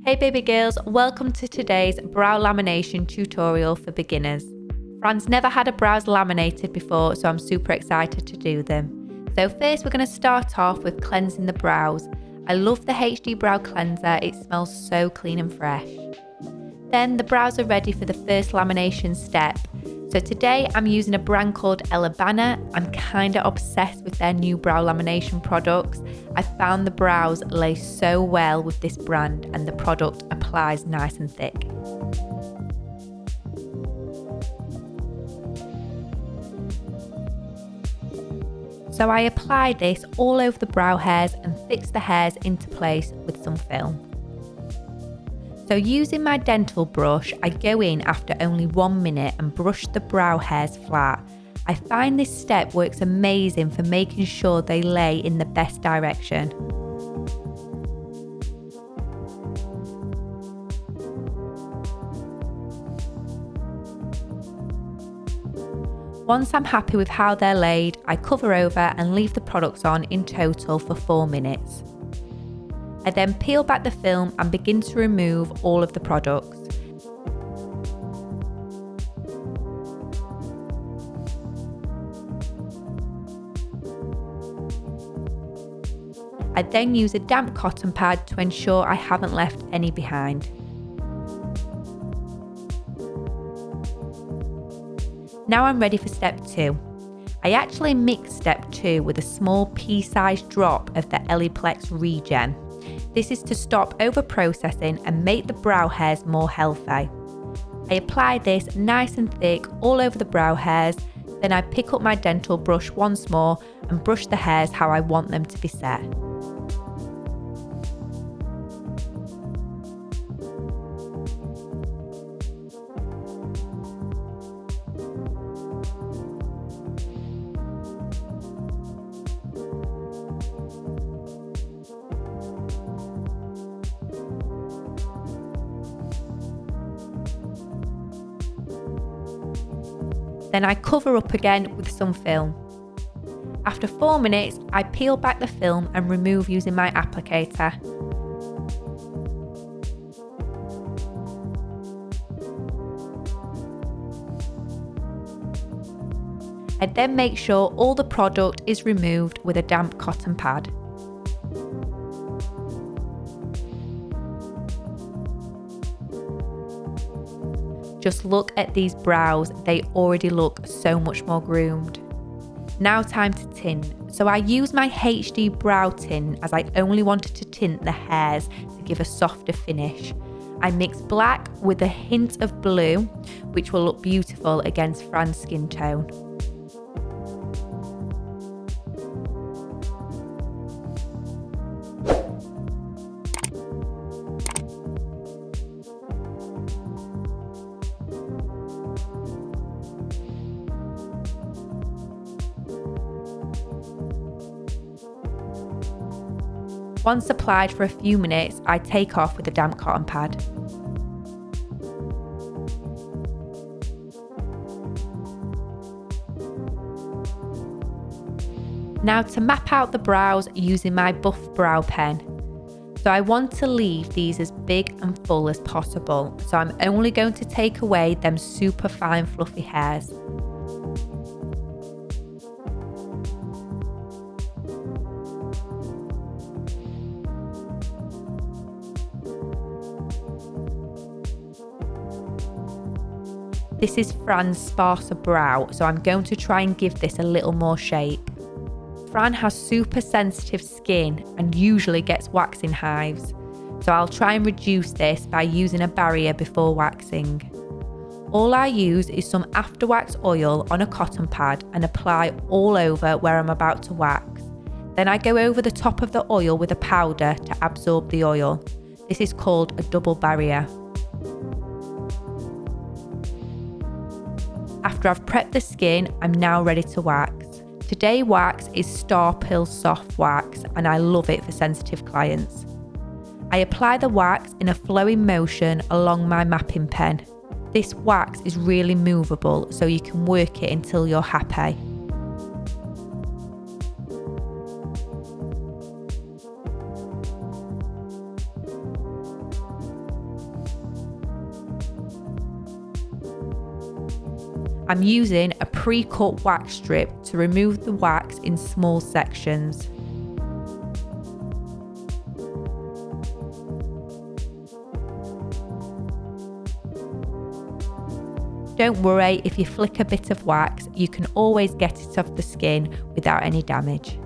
Hey baby girls, welcome to today's brow lamination tutorial for beginners. Fran's never had her brows laminated before, so I'm super excited to do them. So first we're going to start off with cleansing the brows. I love the HD brow cleanser, it smells so clean and fresh. Then the brows are ready for the first lamination step. So today I'm using a brand called 𝙎𝙤𝙘𝙞𝙖𝙡. I'm kinda obsessed with their new brow lamination products. I found the brows lay so well with this brand and the product applies nice and thick. So I apply this all over the brow hairs and fix the hairs into place with some film. So using my dental brush, I go in after only 1 minute and brush the brow hairs flat. I find this step works amazing for making sure they lay in the best direction. Once I'm happy with how they're laid, I cover over and leave the products on in total for 4 minutes. I then peel back the film and begin to remove all of the products. I then use a damp cotton pad to ensure I haven't left any behind. Now I'm ready for step 2. I actually mix step 2 with a small pea-sized drop of the Eliplex Regen. This is to stop over-processing and make the brow hairs more healthy. I apply this nice and thick all over the brow hairs, then I pick up my dental brush once more and brush the hairs how I want them to be set. Then I cover up again with some film. After 4 minutes, I peel back the film and remove using my applicator. I then make sure all the product is removed with a damp cotton pad. Just look at these brows, they already look so much more groomed. Now time to tint. So I use my HD brow tint as I only wanted to tint the hairs to give a softer finish. I mix black with a hint of blue, which will look beautiful against Fran's skin tone. Once applied for a few minutes, I take off with a damp cotton pad. Now to map out the brows using my buff brow pen. So I want to leave these as big and full as possible, so I'm only going to take away them super fine fluffy hairs. This is Fran's sparser brow, so I'm going to try and give this a little more shape. Fran has super sensitive skin and usually gets waxing hives, so I'll try and reduce this by using a barrier before waxing. All I use is some after wax oil on a cotton pad and apply all over where I'm about to wax. Then I go over the top of the oil with a powder to absorb the oil. This is called a double barrier. After I've prepped the skin, I'm now ready to wax. Today's wax is Star Pearl Soft Wax and I love it for sensitive clients. I apply the wax in a flowing motion along my mapping pen. This wax is really movable, so you can work it until you're happy. I'm using a pre-cut wax strip to remove the wax in small sections. Don't worry if you flick a bit of wax, you can always get it off the skin without any damage.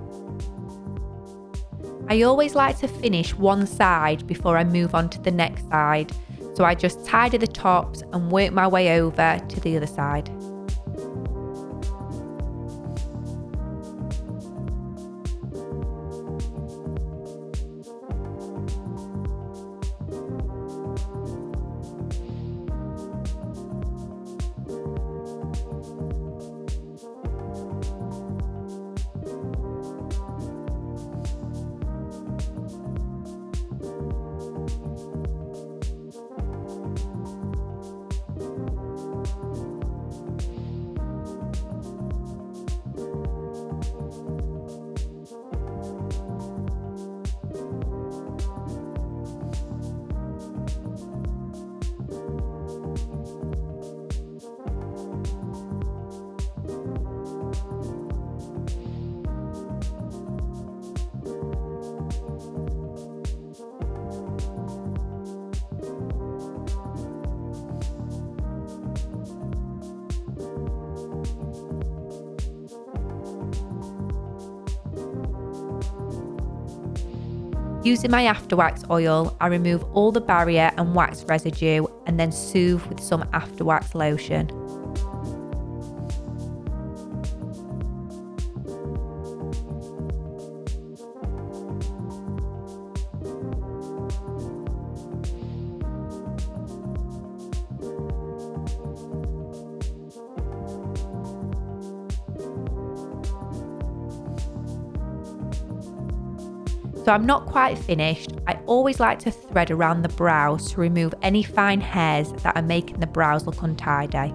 I always like to finish one side before I move on to the next side, so I just tidy the tops and work my way over to the other side. Using my after wax oil, I remove all the barrier and wax residue and then soothe with some after wax lotion. So I'm not quite finished. I always like to thread around the brows to remove any fine hairs that are making the brows look untidy.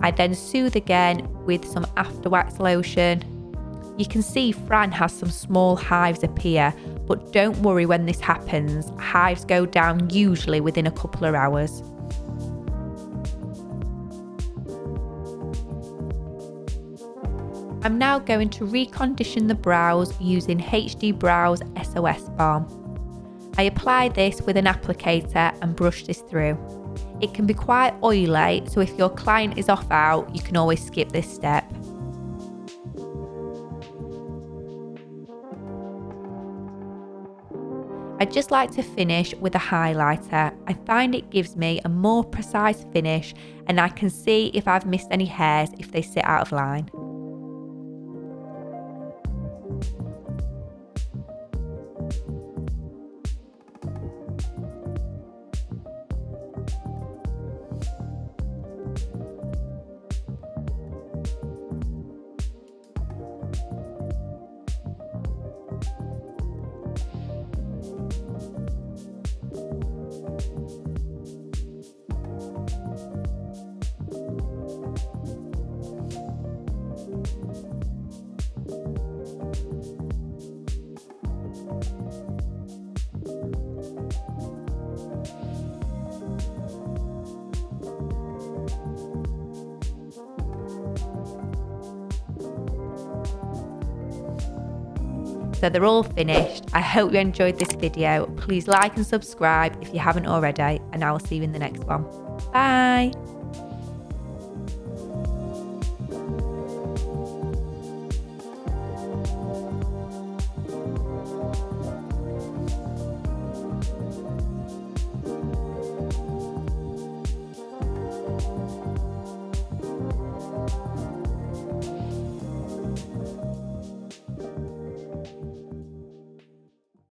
I then soothe again with some after wax lotion. You can see Fran has some small hives appear, but don't worry when this happens, hives go down usually within a couple of hours. I'm now going to recondition the brows using HD Brows SOS Balm. I apply this with an applicator and brush this through. It can be quite oily, so if your client is off out, you can always skip this step. I just like to finish with a highlighter. I find it gives me a more precise finish and I can see if I've missed any hairs if they sit out of line. So they're all finished. I hope you enjoyed this video. Please like and subscribe if you haven't already, and I will see you in the next one. Bye.